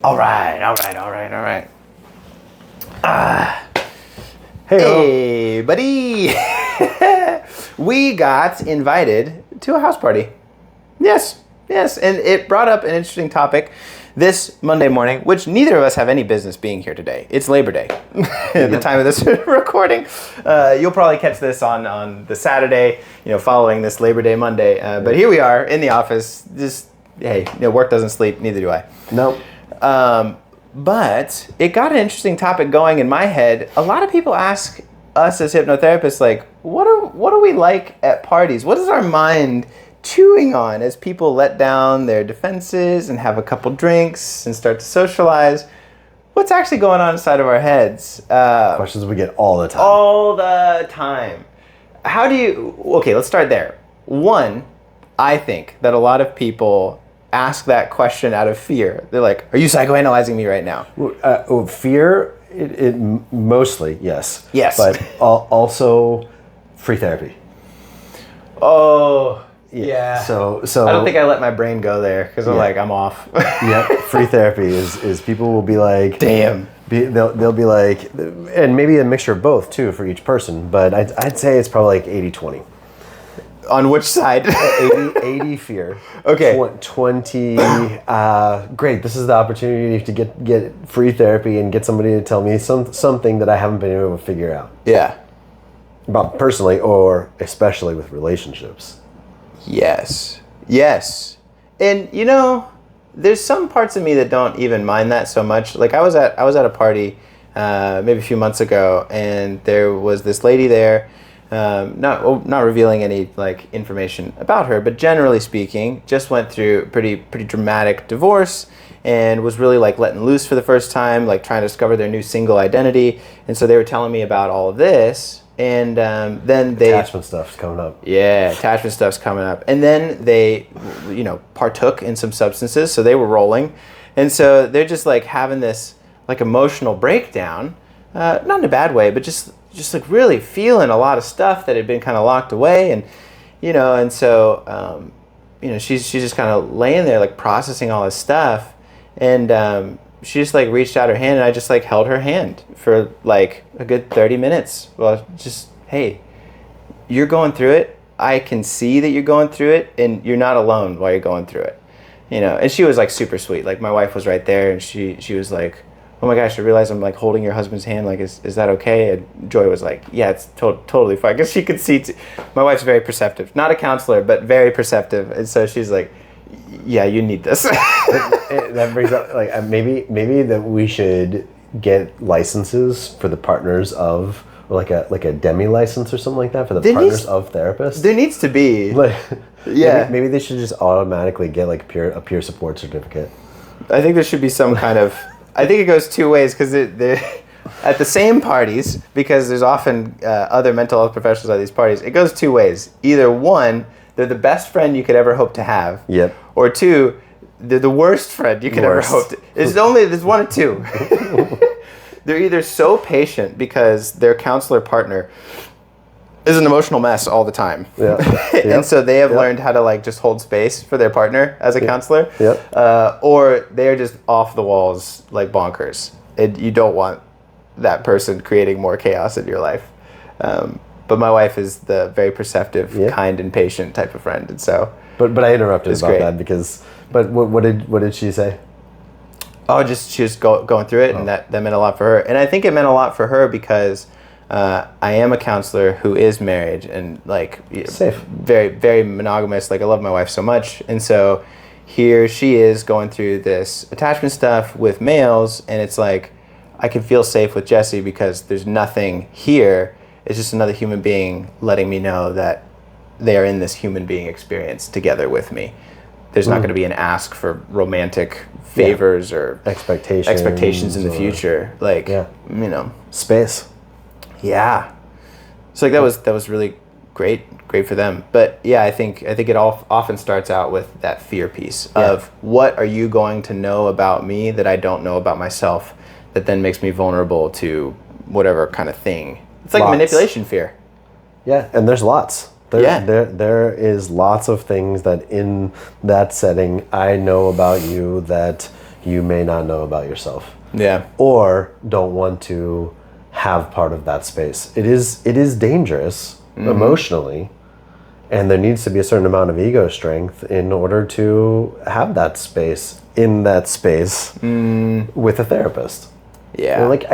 All right. Hey, buddy. We got invited to a house party. Yes. And it brought up an interesting topic this Monday morning, which neither of us have any business being here today. It's Labor Day at the time of this recording. You'll probably catch this on the Saturday, following this Labor Day Monday. But here we are in the office. Work doesn't sleep. Neither do I. Nope. But it got an interesting topic going in my head. A lot of people ask us as hypnotherapists, like, what are we like at parties? What is our mind chewing on as people let down their defenses and have a couple drinks and start to socialize? What's actually going on inside of our heads? Questions we get all the time. All the time. Okay, let's start there. One, I think that a lot of people ask that question out of fear. They're like, are you psychoanalyzing me right now? Fear, it mostly, yes. Yes. But also free therapy. Oh, yeah. So I don't think I let my brain go there because I'm off. Yeah, free therapy is people will be like, damn. They'll be like, and maybe a mixture of both too for each person, but I'd say it's probably like 80-20. On which side? 80 fear. Okay. 20, great, this is the opportunity to get free therapy and get somebody to tell me something that I haven't been able to figure out. Yeah. About personally or especially with relationships. Yes. And there's some parts of me that don't even mind that so much. Like I was at a party maybe a few months ago, and there was this lady there. Not revealing any information about her, but generally speaking, just went through pretty dramatic divorce and was really letting loose for the first time, trying to discover their new single identity. And so they were telling me about all of this, and then attachment stuff's coming up. Yeah, attachment stuff's coming up, and then they, partook in some substances, so they were rolling, and so they're just having this emotional breakdown, not in a bad way, but just really feeling a lot of stuff that had been kind of locked away, and so she's just kind of laying there processing all this stuff, and she just reached out her hand, and I just held her hand for a good 30 minutes. Well, just, hey, you're going through it. I can see that you're going through it, and you're not alone while you're going through it. And she was super sweet. My wife was right there, and she was like, oh my gosh, I realized I'm holding your husband's hand. Is that okay? And Joy was like, yeah, it's totally fine. Because she could see, my wife's very perceptive. Not a counselor, but very perceptive. And so she's like, yeah, you need this. That brings up, maybe that we should get licenses for the partners of, or a demi license or something like that for the partners of therapists. There needs to be. Yeah. Maybe they should just automatically get a peer support certificate. I think there should be some kind of, I think it goes two ways, because at the same parties, because there's often other mental health professionals at these parties, it goes two ways. Either one, they're the best friend you could ever hope to have. Yep. Or two, they're the worst friend you could ever hope to. There's one of two. They're either so patient because their counselor partner is an emotional mess all the time. Yeah. And so they have learned how to just hold space for their partner as a counselor. Yep. Or they're just off the walls bonkers. You don't want that person creating more chaos in your life. But my wife is the very perceptive, kind and patient type of friend, and so. But I interrupted about great. that because. But what did she say? Oh, just she was going through it, and that meant a lot for her. And I think it meant a lot for her because I am a counselor who is married and safe, very, very monogamous. I love my wife so much, and so here she is going through this attachment stuff with males, and it's I can feel safe with Jesse because there's nothing here. It's just another human being letting me know that they are in this human being experience together with me. There's not going to be an ask for romantic favors or expectations in the future. Space. Yeah. So that was really great for them. But yeah, I think it all often starts out with that fear piece of what are you going to know about me that I don't know about myself, that then makes me vulnerable to whatever kind of thing. It's manipulation fear. Yeah, and there's lots. There is lots of things that in that setting I know about you that you may not know about yourself. Yeah. Or don't want to have part of that space. It is dangerous emotionally, and there needs to be a certain amount of ego strength in order to have that space with a therapist. Yeah. Like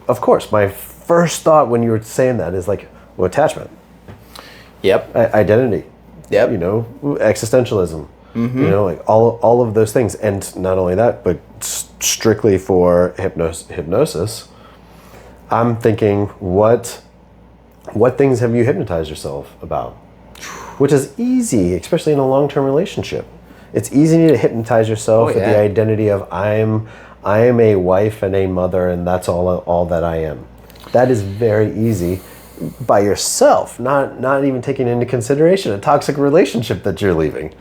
of course, my first thought when you were saying that is like, well, attachment. Yep. Identity. Yep. Existentialism. Like all of those things, and not only that, but strictly for hypnosis. I'm thinking, what things have you hypnotized yourself about? Which is easy, especially in a long-term relationship. It's easy to hypnotize yourself with the identity of I am a wife and a mother, and that's all that I am. That is very easy by yourself, not even taking into consideration a toxic relationship that you're leaving.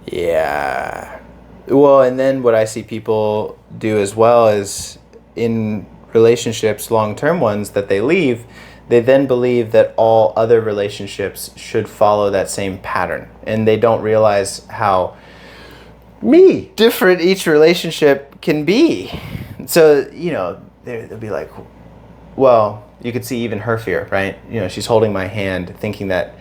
Yeah. Well, and then what I see people do as well is in relationships, long-term ones that they leave, they then believe that all other relationships should follow that same pattern. And they don't realize how different each relationship can be. So, they'll be like, well, you could see even her fear, right? She's holding my hand thinking that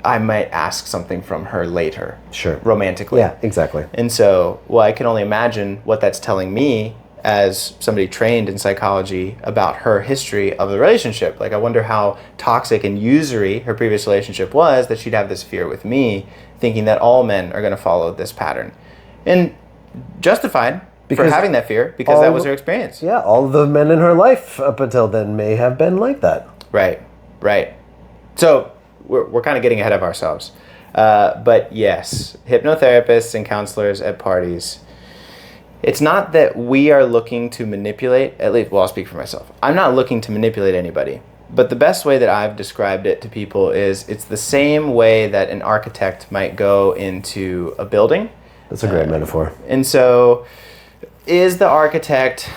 I might ask something from her later. Sure. Romantically. Yeah, exactly. And so, I can only imagine what that's telling me as somebody trained in psychology about her history of the relationship. Like, I wonder how toxic and usury her previous relationship was that she'd have this fear with me, thinking that all men are going to follow this pattern. And justified for having that fear, because that was her experience. Yeah, all the men in her life up until then may have been like that. Right. So, we're kind of getting ahead of ourselves. But yes, hypnotherapists and counselors at parties, it's not that we are looking to manipulate, at least, I'll speak for myself. I'm not looking to manipulate anybody. But the best way that I've described it to people is it's the same way that an architect might go into a building. That's a great metaphor. And so, is the architect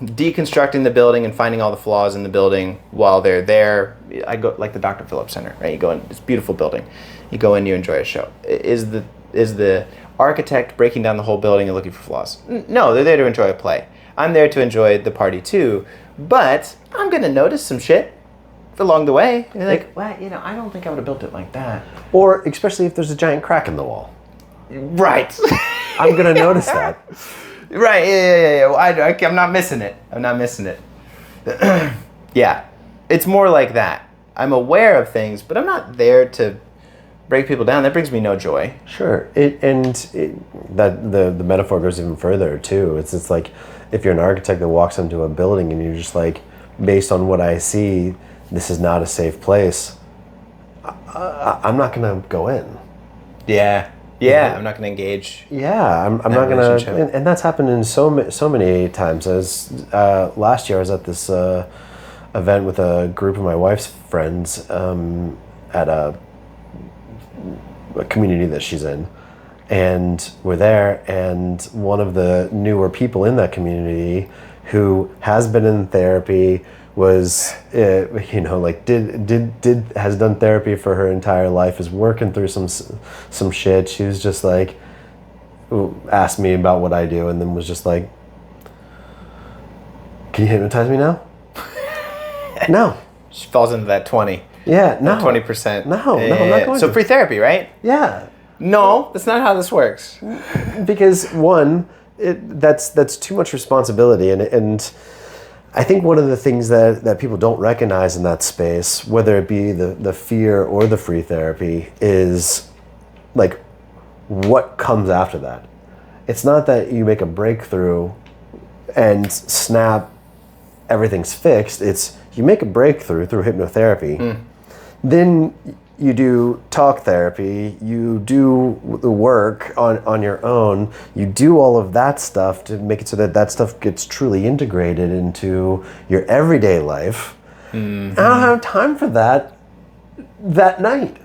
deconstructing the building and finding all the flaws in the building while they're there? I go like the Dr. Phillips Center, right? You go in, it's a beautiful building. You go in, you enjoy a show. Is the architect breaking down the whole building and looking for flaws? No, they're there to enjoy a play. I'm there to enjoy the party too, but I'm gonna notice some shit along the way. You're like, well, I don't think I would have built it like that. Or especially if there's a giant crack in the wall. Right. I'm gonna notice that. Right, yeah. Well, I'm not missing it. Yeah, it's more like that. I'm aware of things, but I'm not there to break people down. That brings me no joy. Sure, the metaphor goes even further too. It's like if you're an architect that walks into a building and you're just like, based on what I see, this is not a safe place. I'm not gonna go in. Yeah. Yeah, I'm not going to engage. Yeah, I'm not going to, and that's happened in so many times. As last year, I was at this event with a group of my wife's friends at a community that she's in, and we're there. And one of the newer people in that community, who has been in therapy, was has done therapy for her entire life, is working through some shit. She was just like, asked me about what I do, and then was just like, can you hypnotize me now? No. She falls into that 20. Yeah, no. 20%. No, I'm not going so to. free therapy, right? Yeah. No, that's not how this works. Because one, that's too much responsibility, and I think one of the things that people don't recognize in that space, whether it be the fear or the free therapy, is like what comes after that. It's not that you make a breakthrough and snap, everything's fixed. It's you make a breakthrough through hypnotherapy. Then you do talk therapy, you do the work on your own, you do all of that stuff to make it so that stuff gets truly integrated into your everyday life. Mm-hmm. I don't have time for that night.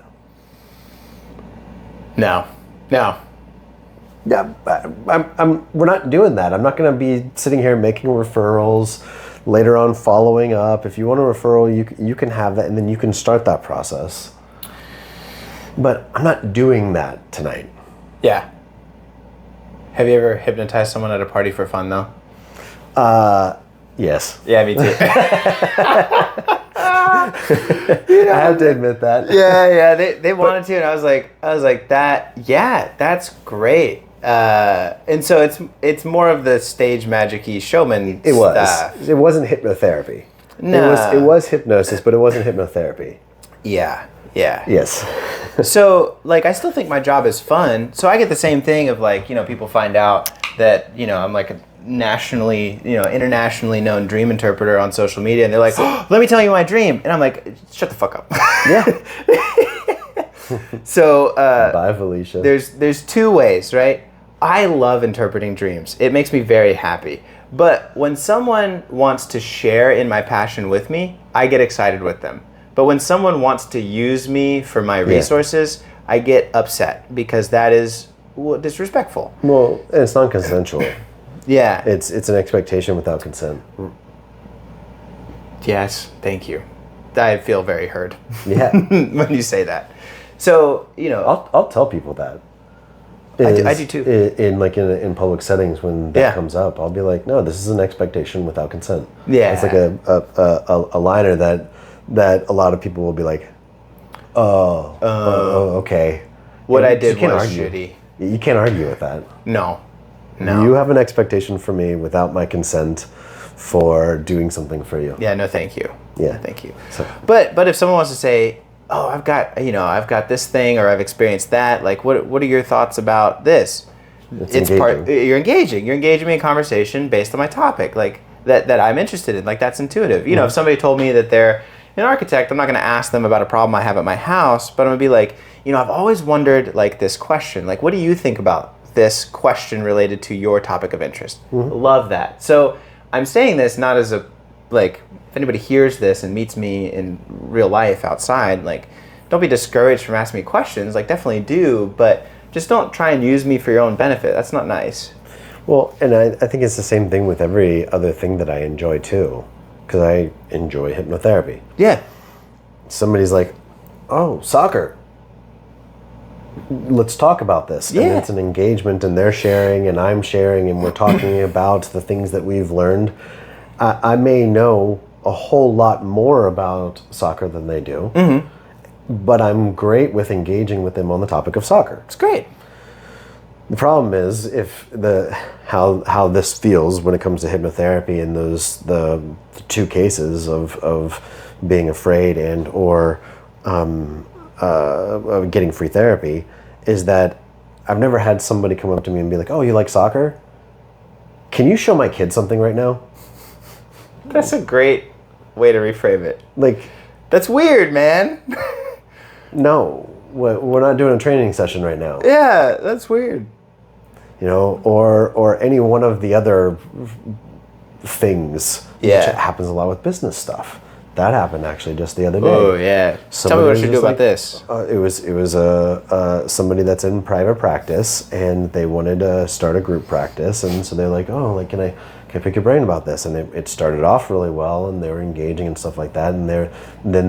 No. Yeah, we're not doing that. I'm not going to be sitting here making referrals, later on following up. If you want a referral, you can have that, and then you can start that process. But I'm not doing that tonight. Yeah. Have you ever hypnotized someone at a party for fun, though? Yes. Yeah, me too. I have to admit that. Yeah. They wanted to, and I was like, that's great. And so it's more of the stage magic-y showman stuff. It wasn't hypnotherapy. No. It was hypnosis, but it wasn't hypnotherapy. Yeah. Yes. So, like, I still think my job is fun. So I get the same thing of, like, people find out that, I'm like a nationally, internationally known dream interpreter on social media, and they're like, oh, let me tell you my dream. And I'm like, shut the fuck up. Yeah. So, bye, Felicia. There's two ways, right? I love interpreting dreams. It makes me very happy. But when someone wants to share in my passion with me, I get excited with them. But when someone wants to use me for my resources, I get upset because that is disrespectful. Well, it's non-consensual. Yeah. It's an expectation without consent. Yes, thank you. I feel very heard. Yeah. when you say that. So, I'll tell people that. I do too. In public settings when that comes up, I'll be like, no, this is an expectation without consent. Yeah. It's like a liner that a lot of people will be like, okay. What I did was shitty. You can't argue with that. No. You have an expectation for me without my consent for doing something for you. Yeah, no thank you. Yeah. Thank you. So. But if someone wants to say, oh, I've got this thing, or I've experienced that, like, what are your thoughts about this? You're engaging. You're engaging me in conversation based on my topic, like that I'm interested in. Like, that's intuitive. If somebody told me that they're an architect, I'm not going to ask them about a problem I have at my house, but I'm going to be like, I've always wondered, like, this question, like, what do you think about this question related to your topic of interest? Love that. So I'm saying this not as a, like, if anybody hears this and meets me in real life outside, like, don't be discouraged from asking me questions. Like, definitely do, but just don't try and use me for your own benefit. That's not nice. Well, and I think it's the same thing with every other thing that I enjoy too, because I enjoy hypnotherapy. Yeah. Somebody's like, oh, soccer. Let's talk about this. Yeah. And it's an engagement, and they're sharing and I'm sharing, and we're talking about the things that we've learned. I may know a whole lot more about soccer than they do, but I'm great with engaging with them on the topic of soccer. It's great. The problem is if how this feels when it comes to hypnotherapy and the two cases of being afraid and or getting free therapy is that I've never had somebody come up to me and be like, oh, you like soccer? Can you show my kid something right now? That's a great way to reframe it. Like, that's weird, man. No, we're not doing a training session right now. Yeah, that's weird. Or any one of the other things. Yeah. Which happens a lot with business stuff. That happened actually just the other day. Oh yeah. Tell me what I should do about this. It was somebody that's in private practice, and they wanted to start a group practice, and so they're like, oh, like can I pick your brain about this? And it started off really well, and they were engaging and stuff like that, and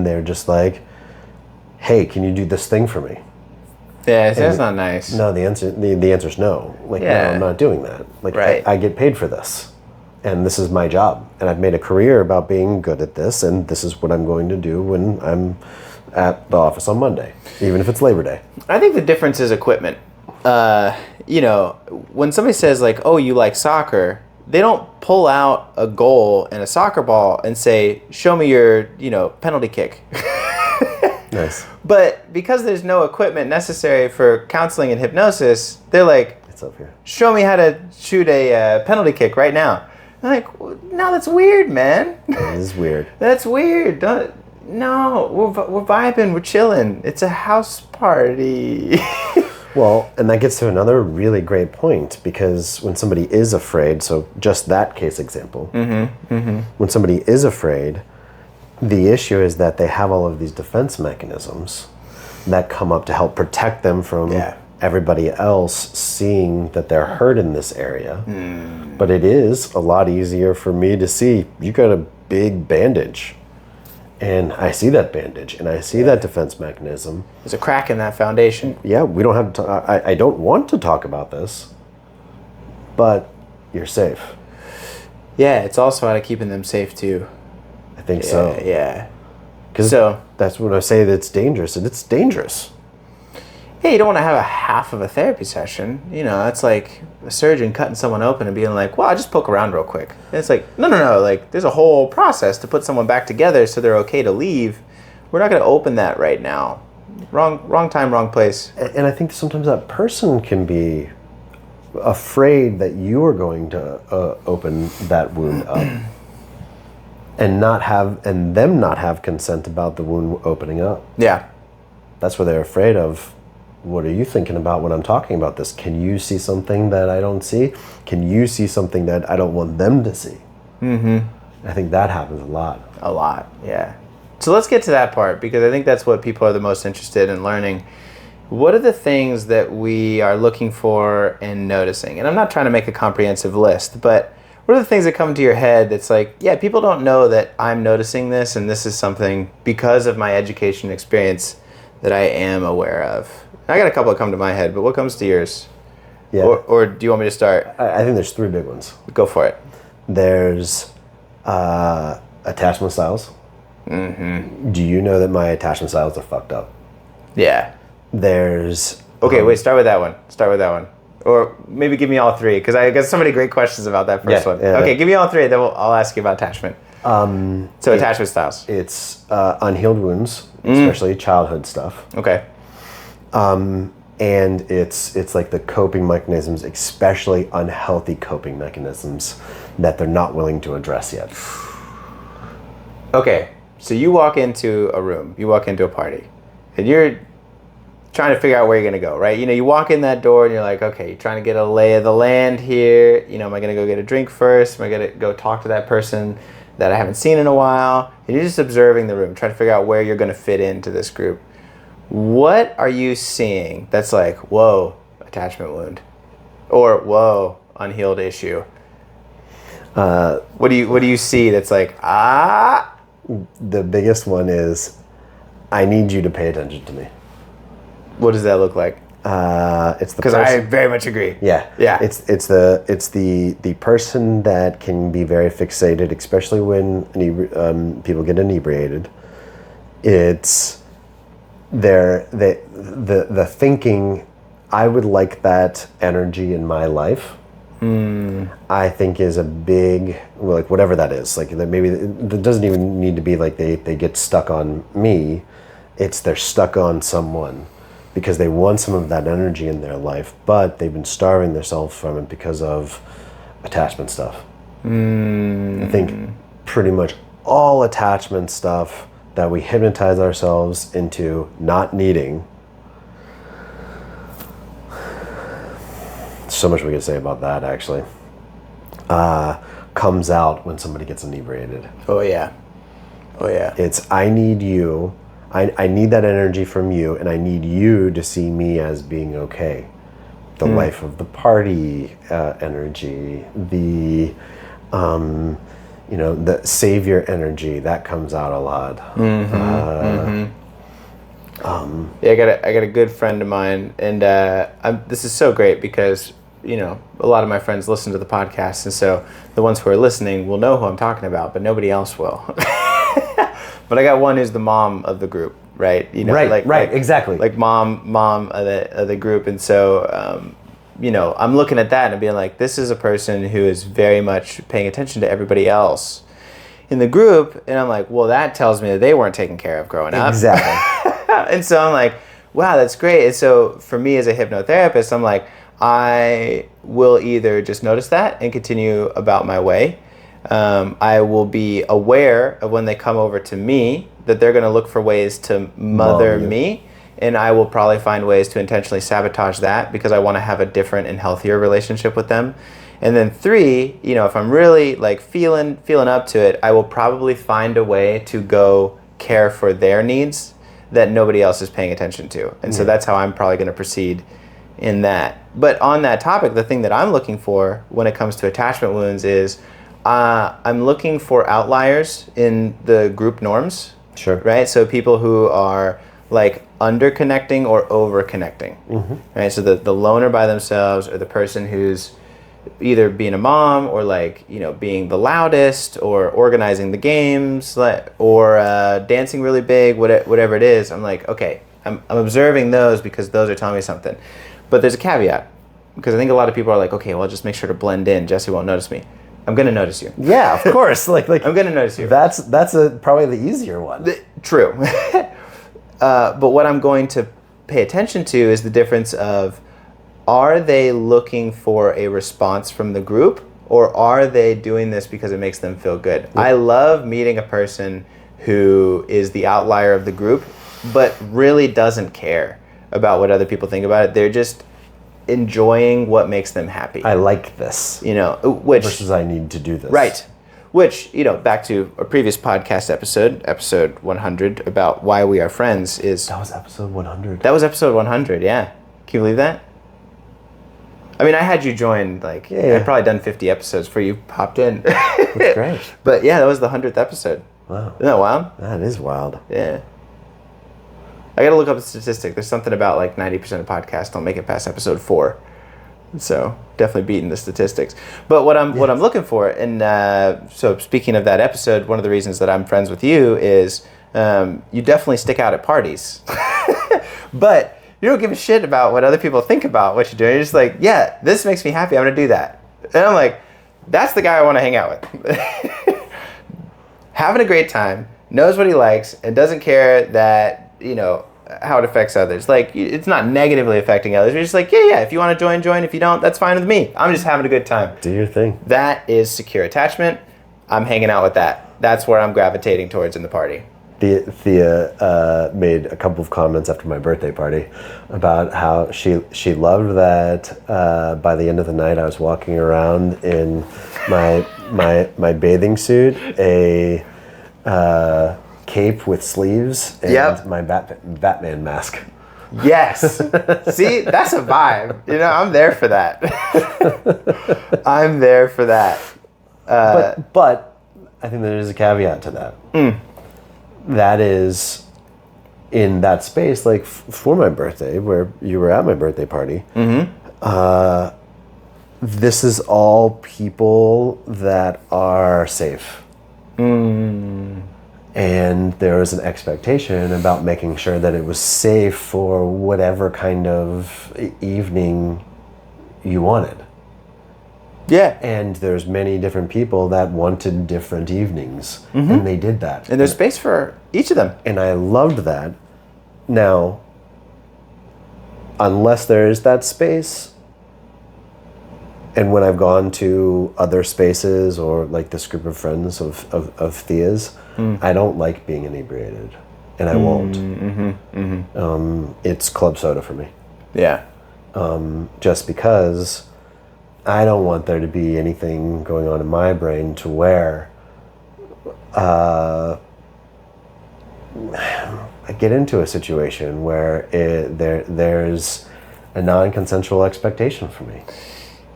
they're just like, hey, can you do this thing for me? Yeah, that's not nice. No, the answer's no. Like, no, I'm not doing that. Like, right. I get paid for this, and this is my job, and I've made a career about being good at this, and this is what I'm going to do when I'm at the office on Monday, even if it's Labor Day. I think the difference is equipment. When somebody says like, oh, you like soccer, they don't pull out a goal and a soccer ball and say, show me your, penalty kick. Nice. But because there's no equipment necessary for counseling and hypnosis, they're like, it's up here. Show me how to shoot a penalty kick right now. I'm like, no, that's weird, man. It is weird. That's weird. No, we're vibing, we're chilling. It's a house party. Well, and that gets to another really great point, because when somebody is afraid, so just that case example, when somebody is afraid, the issue is that they have all of these defense mechanisms that come up to help protect them from everybody else seeing that they're hurt in this area. But it is a lot easier for me to see, you got a big bandage. And I see that bandage, and I see that defense mechanism. There's a crack in that foundation. Yeah, we don't have to. I don't want to talk about this, but you're safe. Yeah, it's also out of keeping them safe too. I think so. Yeah. Because that's when I say that it's dangerous, and it's dangerous. Yeah, you don't want to have a half of a therapy session. That's like a surgeon cutting someone open and being like, well, I'll just poke around real quick. And it's like, no. Like, there's a whole process to put someone back together so they're okay to leave. We're not going to open that right now. Wrong time, wrong place. And I think sometimes that person can be afraid that you are going to open that wound up. And them not have consent about the wound opening up. Yeah. That's what they're afraid of. What are you thinking about when I'm talking about this? Can you see something that I don't see? Can you see something that I don't want them to see? Mm-hmm. I think that happens a lot. A lot, yeah. So let's get to that part, because I think that's what people are the most interested in learning. What are the things that we are looking for and noticing? And I'm not trying to make a comprehensive list, but what are the things that come to your head that's like, yeah, people don't know that I'm noticing this, and this is something, because of my education and experience, that I am aware of? I got a couple that come to my head, but what comes to yours? Yeah. Or do you want me to start? I think there's 3 big ones. Go for it. There's attachment styles. Mm-hmm. Do you know that my attachment styles are fucked up? Yeah. There's... Okay, wait, start with that one. Or maybe give me all 3, because I got so many great questions about that first one. Yeah. Okay, give me all 3, then I'll ask you about attachment. So attachment styles. It's unhealed wounds, especially childhood stuff. Okay. And it's like the coping mechanisms, especially unhealthy coping mechanisms that they're not willing to address yet. Okay, so you walk into a room, you walk into a party, and you're trying to figure out where you're going to go, right? You walk in that door and you're like, okay, you're trying to get a lay of the land here. Am I going to go get a drink first? Am I going to go talk to that person that I haven't seen in a while? And you're just observing the room, trying to figure out where you're going to fit into this group. What are you seeing that's like, whoa, attachment wound, or whoa, unhealed issue? What do you see that's like, The biggest one is, I need you to pay attention to me. What does that look like? It's the because I very much agree. Yeah. It's the person that can be very fixated, especially when people get inebriated. It's the thinking, I would like that energy in my life. I think is a big, like, whatever that is, like, maybe it doesn't even need to be like they get stuck on me. It's they're stuck on someone because they want some of that energy in their life, but they've been starving themselves from it because of attachment stuff. I think pretty much all attachment stuff that we hypnotize ourselves into not needing. So much we could say about that, actually. Comes out when somebody gets inebriated. Oh yeah. It's, I need you. I need that energy from you, and I need you to see me as being okay. The life of the party energy, the the savior energy, that comes out a lot. Yeah, I got a good friend of mine, and this is so great because a lot of my friends listen to the podcast, and so the ones who are listening will know who I'm talking about, but nobody else will. But I got one who's the mom of the group, right? Right, exactly. Like mom of the group, and so I'm looking at that and being like, this is a person who is very much paying attention to everybody else in the group, and I'm like, well, that tells me that they weren't taken care of growing up. Exactly. And so I'm like, wow, that's great. And so for me as a hypnotherapist, I'm like, I will either just notice that and continue about my way. I will be aware of when they come over to me that they're going to look for ways to mother me, and I will probably find ways to intentionally sabotage that because I want to have a different and healthier relationship with them. And then 3, if I'm really like feeling up to it, I will probably find a way to go care for their needs that nobody else is paying attention to. And so that's how I'm probably going to proceed in that. But on that topic, the thing that I'm looking for when it comes to attachment wounds is I'm looking for outliers in the group norms. Sure. Right? So people who are like under-connecting or over-connecting. Right? So the loner by themselves, or the person who's either being a mom or like, being the loudest or organizing the games or dancing really big, whatever it is. I'm like, okay, I'm observing those because those are telling me something. But there's a caveat, because I think a lot of people are like, okay, well, just make sure to blend in. Jesse won't notice me. I'm going to notice you. Yeah, of course. like I'm going to notice you. That's probably the easier one. True. But what I'm going to pay attention to is the difference of, are they looking for a response from the group, or are they doing this because it makes them feel good? Yeah. I love meeting a person who is the outlier of the group, but really doesn't care about what other people think about it. They're just enjoying what makes them happy. I like this. Which versus I need to do this. Right. Which, back to a previous podcast episode 100, about why we are friends is... That was episode 100. That was episode 100, yeah. Can you believe that? I mean, I had you join, I'd probably done 50 episodes before you popped in. That's great. But yeah, that was the 100th episode. Wow. Isn't that wild? That is wild. Yeah. I gotta look up the statistic. There's something about 90% of podcasts don't make it past episode 4. So definitely beating the statistics. But what I'm looking for, and so speaking of that episode, one of the reasons that I'm friends with you is you definitely stick out at parties. But you don't give a shit about what other people think about what you're doing. You're just like, yeah, this makes me happy. I'm going to do that. And I'm like, that's the guy I want to hang out with. Having a great time, knows what he likes, and doesn't care that, how it affects others. It's not negatively affecting others. You're just like, yeah, if you want to join. If you don't, that's fine with me. I'm just having a good time. Do your thing. That is secure attachment. I'm hanging out with that. That's where I'm gravitating towards in the party. Thea made a couple of comments after my birthday party about how she loved that by the end of the night I was walking around in my bathing suit, a cape with sleeves, and my Batman mask. Yes. See, that's a vibe. I'm there for that. I'm there for that. But I think there is a caveat to that. That is in that space, for my birthday, where you were at my birthday party. Mm-hmm. This is all people that are safe. And there was an expectation about making sure that it was safe for whatever kind of evening you wanted. Yeah. And there's many different people that wanted different evenings, and they did that. And there's space for each of them. And I loved that. Now, unless there is that space, and when I've gone to other spaces or this group of friends of Thea's, I don't like being inebriated, and I won't. It's club soda for me. Yeah. Just because I don't want there to be anything going on in my brain to where I get into a situation where there's a non-consensual expectation for me.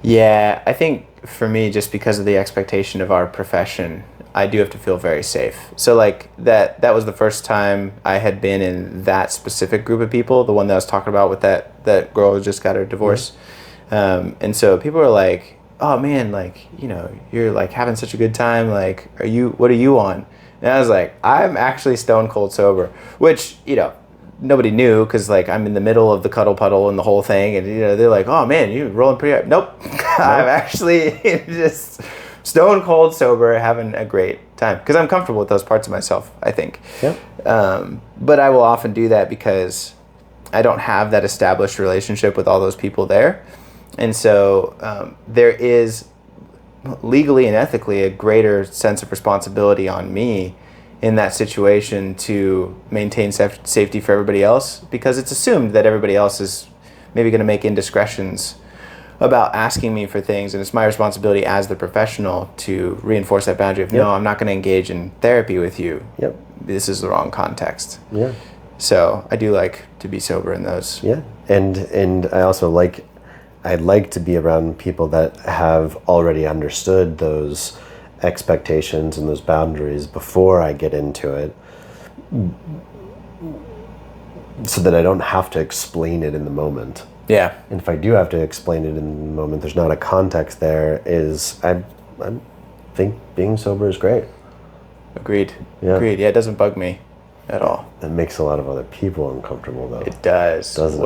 Yeah, I think for me, just because of the expectation of our profession, I do have to feel very safe. So that was the first time I had been in that specific group of people, the one that I was talking about with that girl who just got her divorce. And so people are like, oh man, you're having such a good time. What are you on? And I was like, I'm actually stone cold sober, which, nobody knew, because I'm in the middle of the cuddle puddle and the whole thing. And, they're like, oh man, you're rolling pretty hard. Nope. I'm actually just stone cold sober, having a great time, because I'm comfortable with those parts of myself, I think. Yep. But I will often do that because I don't have that established relationship with all those people there. And so there is legally and ethically a greater sense of responsibility on me in that situation to maintain safety for everybody else, because it's assumed that everybody else is maybe going to make indiscretions about asking me for things, and it's my responsibility as the professional to reinforce that boundary of, no, I'm not going to engage in therapy with you. Yep. This is the wrong context. Yeah. So I do like to be sober in those. Yeah. And I also I'd like to be around people that have already understood those expectations and those boundaries before I get into it, so that I don't have to explain it in the moment. Yeah. And if I do have to explain it in the moment, there's not a context there, I think being sober is great. Agreed. Yeah. Agreed. Yeah, it doesn't bug me at all. It makes a lot of other people uncomfortable, though. It does. Doesn't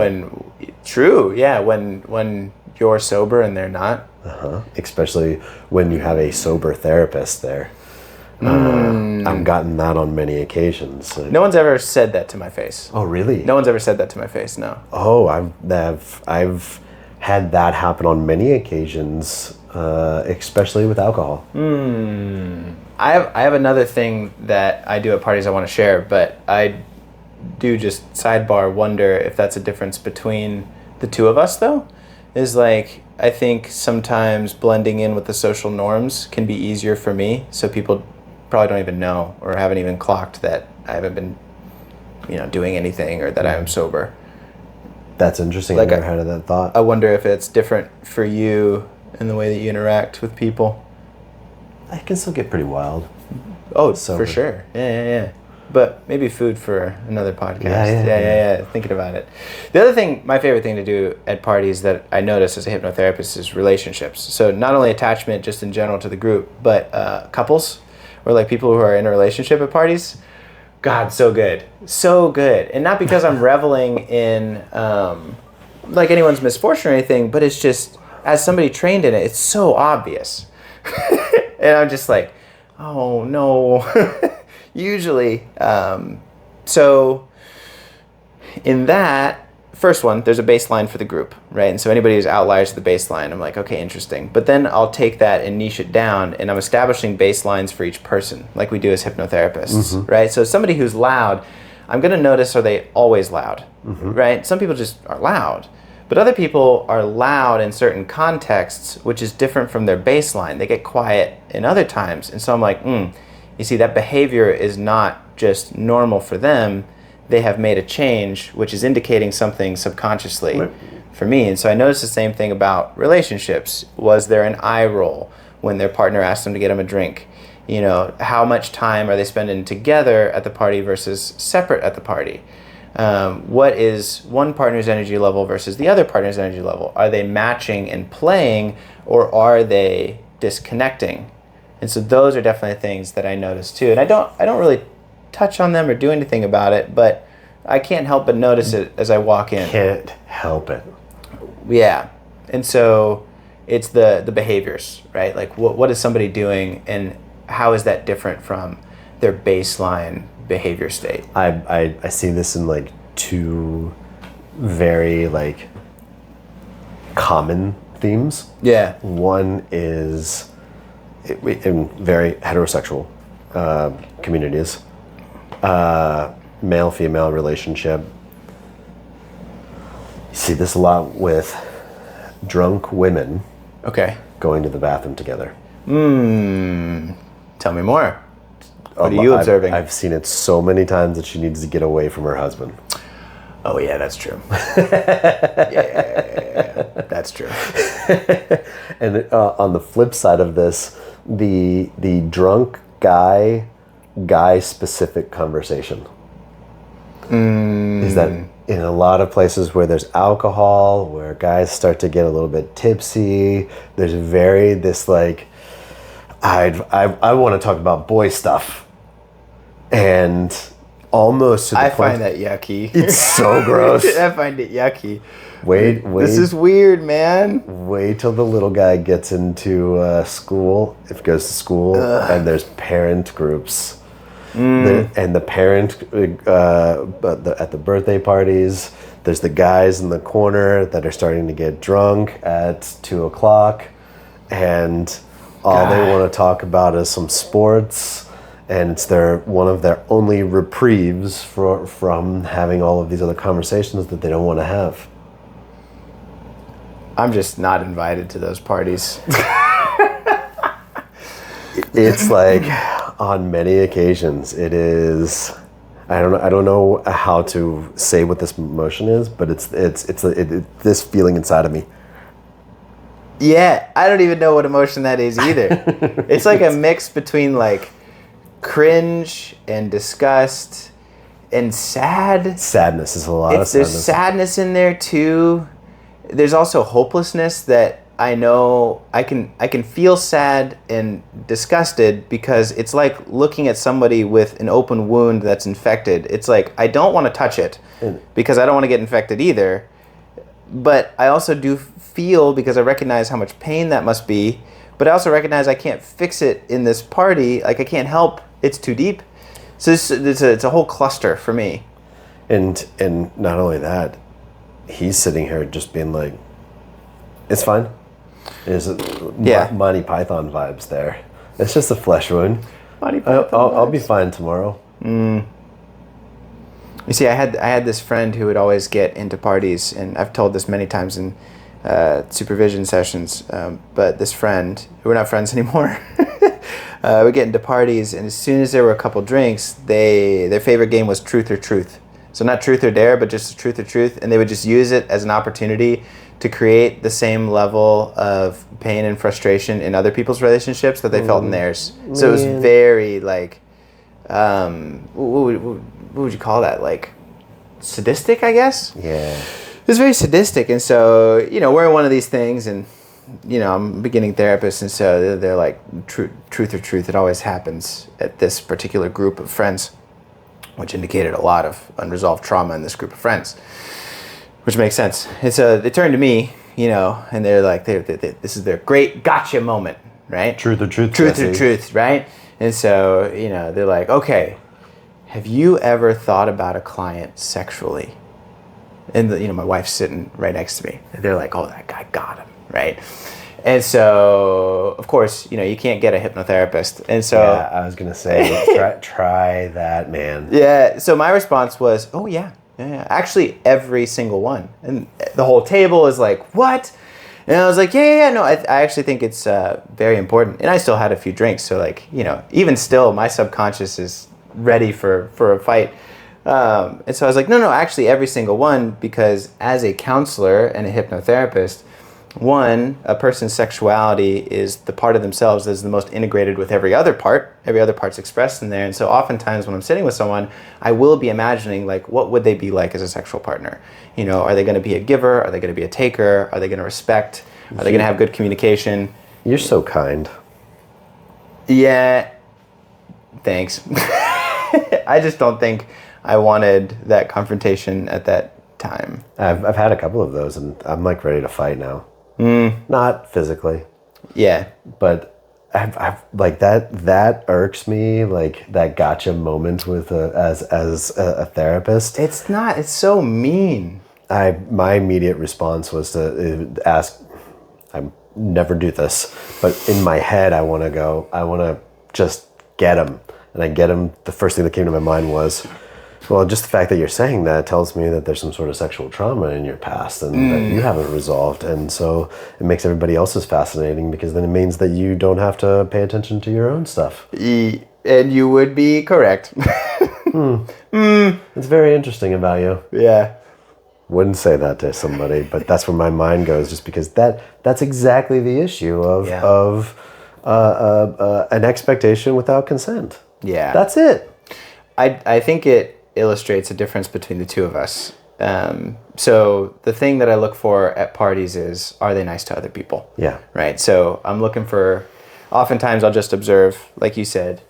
it? True. Yeah. When you're sober and they're not. Especially when you have a sober therapist there. I've gotten that on many occasions. No one's ever said that to my face. Oh, really? No one's ever said that to my face. No. Oh, I've had that happen on many occasions, especially with alcohol. I have another thing that I do at parties I want to share, but I do just sidebar wonder if that's a difference between the two of us, though. Is like, I think sometimes blending in with the social norms can be easier for me, so people probably don't even know or haven't even clocked that I haven't been, doing anything or that I am sober. That's interesting. Like, I've never had that thought. I wonder if it's different for you in the way that you interact with people. I can still get pretty wild. Oh, Sober. for sure. Yeah. But maybe food for another podcast. Yeah. Thinking about it. The other thing, my favorite thing to do at parties that I notice as a hypnotherapist is relationships. So not only attachment just in general to the group, but couples or like people who are in a relationship at parties. God, so good. So good. And not because I'm reveling in like anyone's misfortune or anything, but it's just, as somebody trained in it, it's so obvious. And I'm just like, oh no. Usually. So in that first one, there's a baseline for the group, right? And so anybody who's outliers to the baseline, I'm like, okay, interesting. But then I'll take that and niche it down, and I'm establishing baselines for each person, like we do as hypnotherapists, right? So somebody who's loud, I'm going to notice, are they always loud, right? Some people just are loud. But other people are loud in certain contexts, which is different from their baseline. They get quiet in other times. And so I'm like, you see, that behavior is not just normal for them. They have made a change, which is indicating something subconsciously for me. And so I noticed the same thing about relationships. Was there an eye roll when their partner asked them to get them a drink? How much time are they spending together at the party versus separate at the party? What is one partner's energy level versus the other partner's energy level? Are they matching and playing, or are they disconnecting? And so those are definitely things that I notice too. And I don't really touch on them or do anything about it, but I can't help but notice it as I walk in. Can't help it. Yeah. And so it's the behaviors, right? Like what is somebody doing, and how is that different from their baseline behavior state? I see this in like two very like common themes. Yeah. One is in very heterosexual communities, male-female relationship. You see this a lot with drunk women going to the bathroom together. Tell me more. What are you observing? I've seen it so many times that she needs to get away from her husband. Oh yeah, that's true. Yeah, that's true. And on the flip side of this, the drunk guy specific conversation is that in a lot of places where there's alcohol, where guys start to get a little bit tipsy, there's this like, I want to talk about boy stuff, and almost to the I point, find that yucky. it's so gross. I find it yucky. Wait. This is weird, man. Wait till the little guy gets into school, if he goes to school, and there's parent groups. And the parent, at the birthday parties, there's the guys in the corner that are starting to get drunk at 2:00, and all they want to talk about is some sports, and it's one of their only reprieves from having all of these other conversations that they don't want to have. I'm just not invited to those parties. It's like, on many occasions, it is. I don't know how to say what this emotion is, but it's this feeling inside of me. Yeah, I don't even know what emotion that is either. It's like a mix between like cringe and disgust and sad. Sadness is a lot of sadness. There's sadness in there too. there's also hopelessness that I know I can feel sad and disgusted because it's like looking at somebody with an open wound that's infected. It's like I don't want to touch it because I don't want to get infected either. But I also do feel, because I recognize how much pain that must be, but I also recognize I can't fix it in this party. Like I can't help. It's too deep. So it's a whole cluster for me. And not only that, he's sitting here just being like, it's fine. There's Monty Python vibes there. It's just a flesh wound. Monty Python I'll be fine tomorrow. You see, I had this friend who would always get into parties, and I've told this many times in supervision sessions, but this friend, we're not friends anymore, would get into parties, and as soon as there were a couple drinks, their favorite game was Truth or Truth. So not Truth or Dare, but just Truth or Truth, and they would just use it as an opportunity to create the same level of pain and frustration in other people's relationships that they felt in theirs. So it was very like, what would you call that? Like sadistic, I guess? Yeah. It was very sadistic. And so, we're in one of these things, and, I'm a beginning therapist, and so they're like, truth or truth, it always happens at this particular group of friends, which indicated a lot of unresolved trauma in this group of friends, which makes sense. And so they turn to me, and they're like, this is their great gotcha moment, right? Truth or truth. Truth or truth, right? And so, they're like, okay, have you ever thought about a client sexually? And my wife's sitting right next to me. And they're like, oh, that guy got him, right? And so, of course, you can't get a hypnotherapist. And so, yeah, I was gonna say, try that, man. Yeah. So my response was, oh yeah. Actually, every single one. And the whole table is like, what? And I was like, yeah. No, I actually think it's very important. And I still had a few drinks, so like, even still, my subconscious is ready for a fight. And so I was like, no, actually every single one, because as a counselor and a hypnotherapist, a person's sexuality is the part of themselves that is the most integrated with every other part's expressed in there. And so oftentimes when I'm sitting with someone, I will be imagining like, what would they be like as a sexual partner? Are they going to be a giver? Are they going to be a taker? Are they going to respect? Are they going to have good communication? You're so kind. Yeah. Thanks. I just don't think I wanted that confrontation at that time. I've had a couple of those, and I'm like ready to fight now. Not physically. Yeah. But I've like that irks me, like that gotcha moment with as a therapist. It's so mean. My immediate response was to ask, I never do this, but in my head I want to just get him. And I get him, the first thing that came to my mind was, well, just the fact that you're saying that tells me that there's some sort of sexual trauma in your past and that you haven't resolved. And so it makes everybody else's fascinating, because then it means that you don't have to pay attention to your own stuff. And you would be correct. It's very interesting about you. Yeah. Wouldn't say that to somebody, but that's where my mind goes, just because that's exactly the issue of an expectation without consent. Yeah. That's it. I think it illustrates a difference between the two of us. So the thing that I look for at parties is, are they nice to other people? Yeah. Right. So I'm looking for, oftentimes I'll just observe, like you said,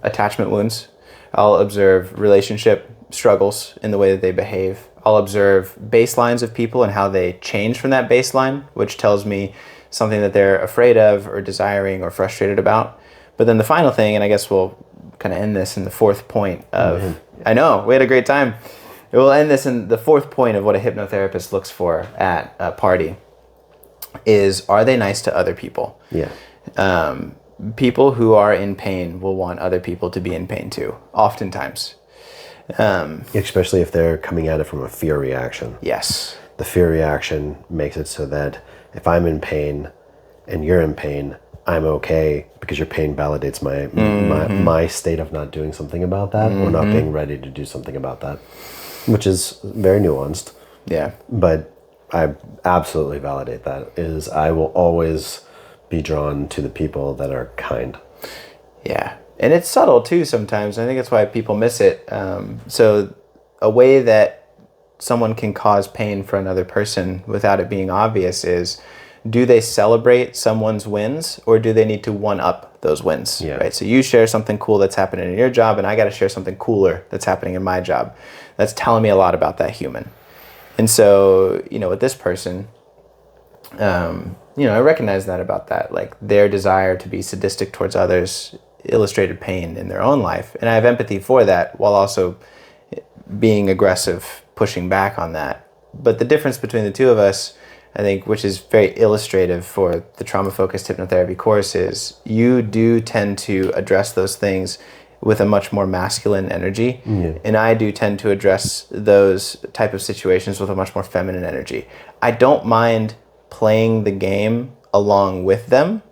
attachment wounds. I'll observe relationship struggles in the way that they behave. I'll observe baselines of people and how they change from that baseline, which tells me something that they're afraid of or desiring or frustrated about. But then the final thing, and I guess we'll kind of end this in the fourth point of, I know, we had a great time. We'll end this in the fourth point of what a hypnotherapist looks for at a party is, are they nice to other people? Yeah. People who are in pain will want other people to be in pain too, oftentimes. Especially if they're coming at it from a fear reaction. Yes. The fear reaction makes it so that if I'm in pain and you're in pain, I'm okay, because your pain validates my state of not doing something about that, or not being ready to do something about that, which is very nuanced. Yeah. But I absolutely validate that. Is I will always be drawn to the people that are kind. Yeah. And it's subtle too sometimes. I think that's why people miss it. So a way that someone can cause pain for another person without it being obvious is, do they celebrate someone's wins, or do they need to one up those wins? Yeah. Right. So you share something cool that's happening in your job, and I got to share something cooler that's happening in my job. That's telling me a lot about that human. And so, with this person, I recognize that about that. Like, their desire to be sadistic towards others illustrated pain in their own life. And I have empathy for that while also being aggressive, pushing back on that. But the difference between the two of us, I think, which is very illustrative for the trauma-focused hypnotherapy course, is you do tend to address those things with a much more masculine energy. Yeah. And I do tend to address those type of situations with a much more feminine energy. I don't mind playing the game along with them.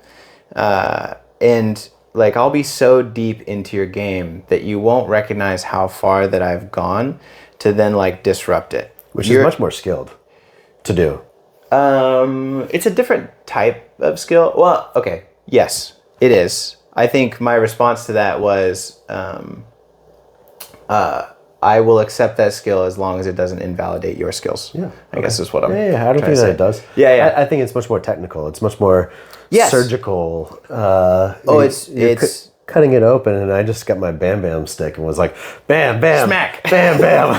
And like, I'll be so deep into your game that you won't recognize how far that I've gone to then like disrupt it. Which is much more skilled to do. It's a different type of skill. Well, okay. Yes, it is. I think my response to that was, I will accept that skill as long as it doesn't invalidate your skills. Yeah. I guess is what I'm Yeah, I don't think that it does. Yeah. I think it's much more technical. It's much more surgical. It's cutting it open, and I just got my bam bam stick and was like, bam bam, smack, bam bam.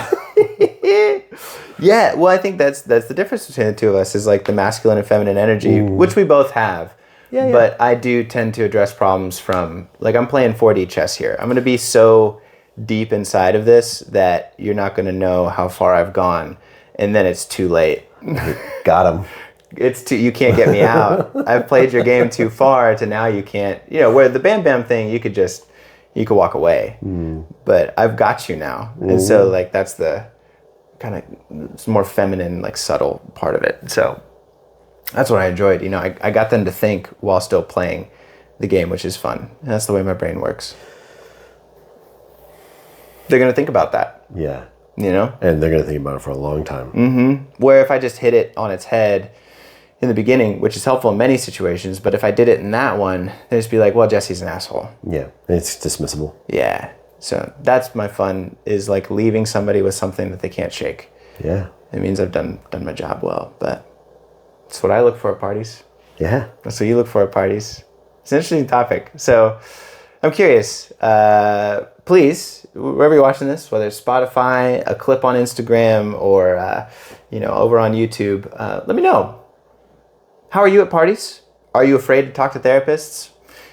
Yeah, well, I think that's the difference between the two of us, is like the masculine and feminine energy, which we both have. Yeah. But I do tend to address problems from, like, I'm playing 4D chess here. I'm going to be so deep inside of this that you're not going to know how far I've gone, and then it's too late. Got him. You can't get me out. I've played your game too far to now you can't, where the bam bam thing, you could walk away. But I've got you now. And so like, that's the kind of more feminine, like subtle part of it. So that's what I enjoyed. I got them to think while still playing the game, which is fun. And that's the way my brain works. They're going to think about that. Yeah. And they're going to think about it for a long time. Where if I just hit it on its head in the beginning, which is helpful in many situations, but if I did it in that one, they'd just be like, well, Jesse's an asshole. Yeah, it's dismissible. Yeah. So that's my fun, is like leaving somebody with something that they can't shake. Yeah. It means I've done my job well, but it's what I look for at parties. Yeah. That's what you look for at parties. It's an interesting topic. So I'm curious. Please, wherever you're watching this, whether it's Spotify, a clip on Instagram, or over on YouTube, let me know. How are you at parties? Are you afraid to talk to therapists?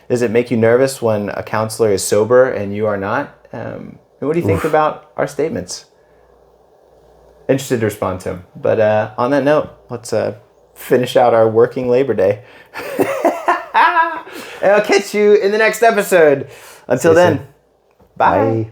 Does it make you nervous when a counselor is sober and you are not? And what do you think about our statements? Interested to respond to them. But on that note, let's finish out our working Labor Day. And I'll catch you in the next episode. Until then, bye.